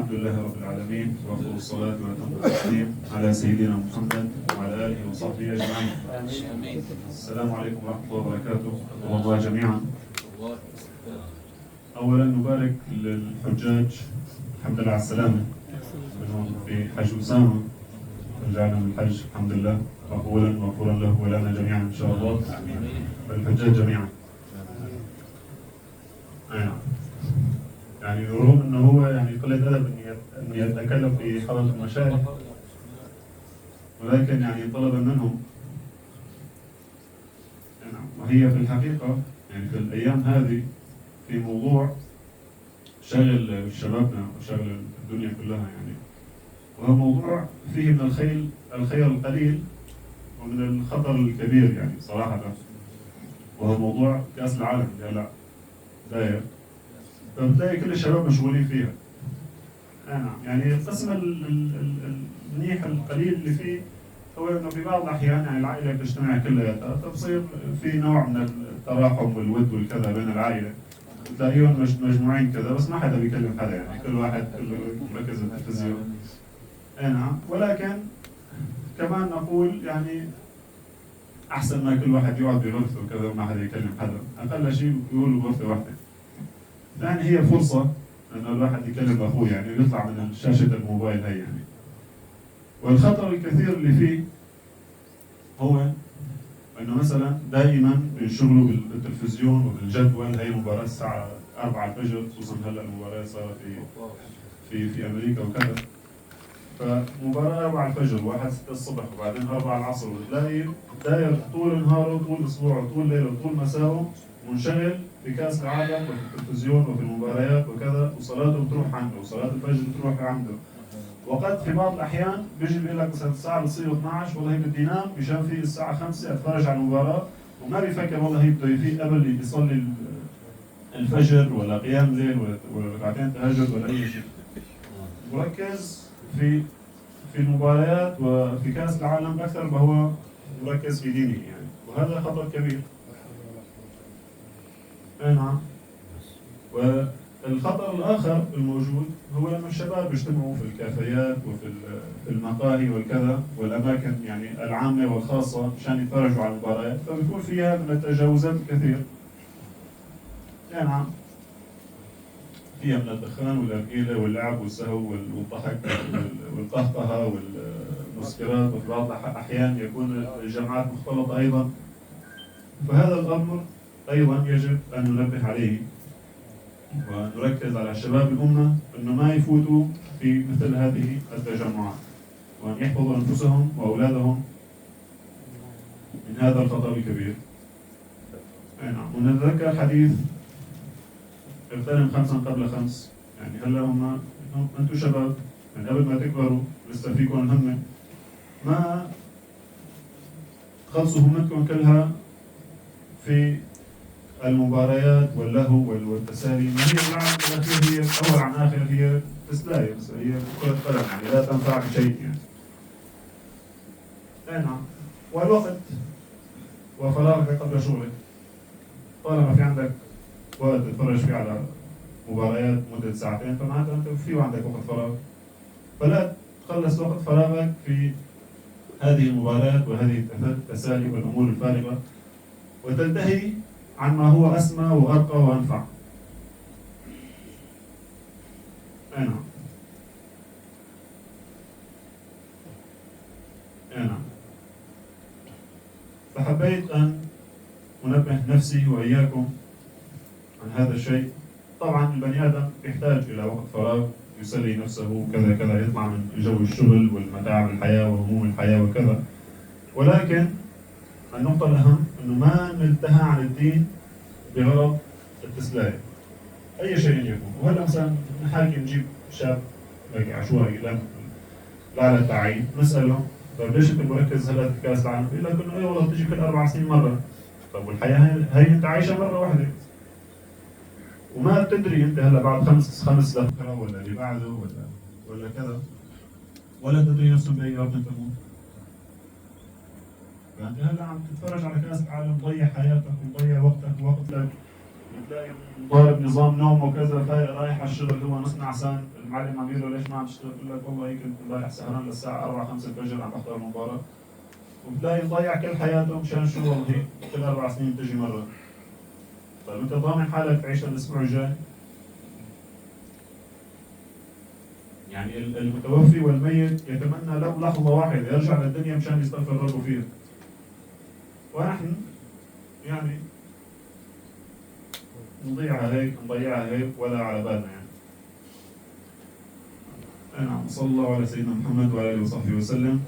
الحمد لله رب العالمين، وأفضل الصلاة وأتم التسليم على سيدنا محمد وعلى آله وصحبه أجمعين. السلام عليكم ورحمة الله وبركاته، حفظ الله جميعا. أولا نبارك للحجاج الحمد لله على السلامة، منهم في حج أسامة رجعنا من الحج الحمد لله، مقبولا مغفورا له ولنا جميعا إن شاء الله، والحجاج جميعا. يعني رغم انه هو يعني قلة ادب اني اتكلم في حضرة المشايخ، ولكن يعني طلب منهم وهي في الحقيقة يعني في الايام هذه في موضوع شغل شبابنا وشغل الدنيا كلها يعني، وهو موضوع فيه من الخير القليل ومن الخطر الكبير يعني صراحة، وهو موضوع كأس العالم اللي هلا داير، فبتلاقي كل الشباب مشغولين فيها. نعم يعني القسم المنيح القليل اللي فيه هو انه في بعض الاحيان يعني العائله بتجتمع كلياتها، فبصير في نوع من التراحم والود والكذا بين العائله، بتلاقيهم مجموعين كذا بس ما حدا بيكلم حدا، يعني كل واحد كله مركز بالتلفزيون. نعم، ولكن كمان نقول يعني احسن ما كل واحد يقعد بغرفته وكذا وما حدا يكلم حدا، اقل شيء يقولوا غرفه واحده. يعني هي فرصة انه الواحد يكلم اخوه يعني ويطلع من شاشة الموبايل هي يعني. والخطر الكثير اللي فيه هو انه مثلا دائما بينشغلوا بالتلفزيون وبالجدول، هي مباراة الساعة 4 الفجر، خصوصا هلا المباراة صارت في امريكا وكذا. فمباراة 4 الفجر وواحد 6 الصبح وبعدين 4 العصر، وتلاقي داير طول نهاره طول اسبوعه طول ليله طول مساءه منشغل في كاس العالم وفي التلفزيون وفي المباريات وكذا، وصلاته بتروح عنده وصلاة الفجر بتروح عنده. وقد في بعض الاحيان بيجي بيقول لك مثلا الساعه بتصير 12 والله بدي انام مشان في الساعه 5 اتفرج على المباراه، وما بيفكر والله هي بده يفيق قبل يصلي الفجر ولا قيام ليل ولا ركعتين تهجد ولا اي شيء. مركز في المباريات وفي كاس العالم اكثر ما هو مركز في دينه يعني، وهذا خطر كبير. نعم. والخطر الآخر الموجود هو أن الشباب يجتمعوا في الكافيات وفي المقاهي والكذا والأماكن يعني العامة والخاصة مشان يتفرجوا على المباريات، فبيكون فيها من التجاوزات الكثير. نعم. فيها من الدخان والأرجيلة واللعب والسهو والضحك والقهقهة والمسكرات، وفي بعض الأحيان يكون الجماعات مختلطة أيضا. فهذا الأمر أيضا يجب أن ننبه عليه ونركز على شباب الأمة أنه ما يفوتوا في مثل هذه التجمعات، وأن يحفظوا أنفسهم وأولادهم من هذا الخطر الكبير. نعم. ونتذكر حديث اغتنم 5 قبل 5، يعني هلا أنتم شباب يعني قبل ما تكبروا لسه فيكم همة، ما تخلصوا همتكم كلها في المباريات واللهو والتسالي، ما هي بالعالم الأخير هي أول عن آخر هي تسلاية، بس هي كرة قدم يعني لا تنفع بشيء يعني. نعم. والوقت وفراغك قبل شغلك، طالما في عندك وقت تتفرج فيه على مباريات مدة ساعتين فمعناتها أنت في عندك وقت فراغ، فلا تخلص وقت فراغك في هذه المباريات وهذه التسالي والأمور الفارغة، وتنتهي عن ما هو أسمى وأرقى وأنفع. نعم. نعم. فحبيت أن أنبه نفسي وإياكم عن هذا الشيء. طبعا البني آدم يحتاج إلى وقت فراغ يسلي نفسه كذا كذا، يطلع من جو الشغل والمتاعب الحياة وهموم الحياة وكذا، ولكن النقطة الأهم أنه ما نلتهى عن الدين بغرض التسلاية أي شيء يكون. وهلا مثلا نحاكي نجيب شاب هيك عشوائي لا على التعيين، نسأله طيب ليش أنت مركز هلا في كأس العالم؟ يقول لك إنه إيه والله بتجي كل 4 سنين مرة. طيب والحياة هي أنت عايشها مرة واحدة، وما بتدري أنت هلا بعد خمس ذكرى ولا اللي بعده ولا كذا، ولا تدري نفسك بأي أرض تموت. فأنت هلا عم تتفرج على كأس العالم، مضيع حياتك ومضيع وقتك ووقتك، بتلاقي ضارب نظام نوم وكذا، رايح على الشغل هو نص نعسان، المعلم عم يقول له ليش ما عم تشتغل؟ بقول لك والله كنت امبارح سهران للساعة 4 5 الفجر عم بحضر المباراة. وبتلاقي مضيع كل حياته مشان شو والله كل 4 سنين بتجي مرة. طيب أنت ضامن حالك تعيش الأسبوع الجاي؟ يعني المتوفي والميت يتمنى لو لحظة واحدة يرجع للدنيا مشان يستغفر ربه فيها. ونحن يعني نضيعها هيك ولا على بالنا يعني. نعم، صلى الله على سيدنا محمد وعلى آله وصحبه وسلم.